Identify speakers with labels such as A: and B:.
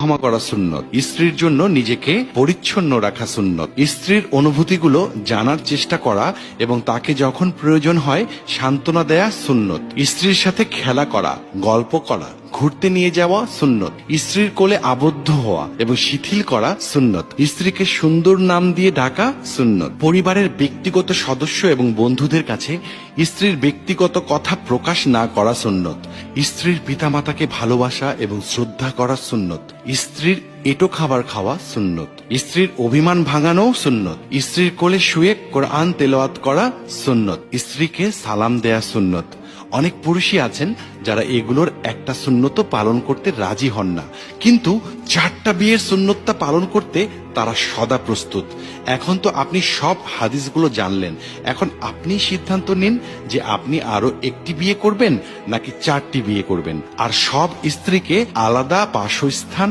A: ক্ষমা করা সুন্নত। স্ত্রীর জন্য নিজেকে পরিচ্ছন্ন রাখা সুন্নত। স্ত্রীর অনুভূতিগুলো জানার চেষ্টা করা এবং তাকে যখন প্রয়োজন হয় সান্ত্বনা দেয়া সুন্নত। স্ত্রীর সাথে খেলা করা, গল্প করা, ঘুরতে নিয়ে যাওয়া সুন্নত। স্ত্রীর কোলে আবদ্ধ হওয়া এবং শিথিল করা সুন্নত। স্ত্রীকে সুন্দর নাম দিয়ে ডাকা সুন্নত। পরিবারের ব্যক্তিগত সদস্য এবং বন্ধুদের কাছে স্ত্রীর ব্যক্তিগত কথা প্রকাশ না করা সুন্নত। স্ত্রীর পিতামাতাকে ভালোবাসা এবং শ্রদ্ধা করা সুন্নত। স্ত্রীর এঁটো খাবার খাওয়া সুন্নত। স্ত্রীর অভিমান ভাঙানো সুন্নত। স্ত্রীর কোলে শুয়ে কোরআন তেলাওয়াত করা সুন্নত। স্ত্রীকে সালাম দেয়া সুন্নত। অনেক পুরুষই আছেন যারা এগুলোর একটা সুন্নত পালন করতে রাজি হন না, কিন্তু 4টা বিয়ের সুন্নতটা পালন করতে তারা সদা প্রস্তুত। এখন তো আপনি সব হাদিসগুলো জানলেন, এখন আপনি সিদ্ধান্ত নিন যে আপনি আরো একটি বিয়ে করবেন নাকি 4টি বিয়ে করবেন, আর সব স্ত্রীকে আলাদা বাসস্থান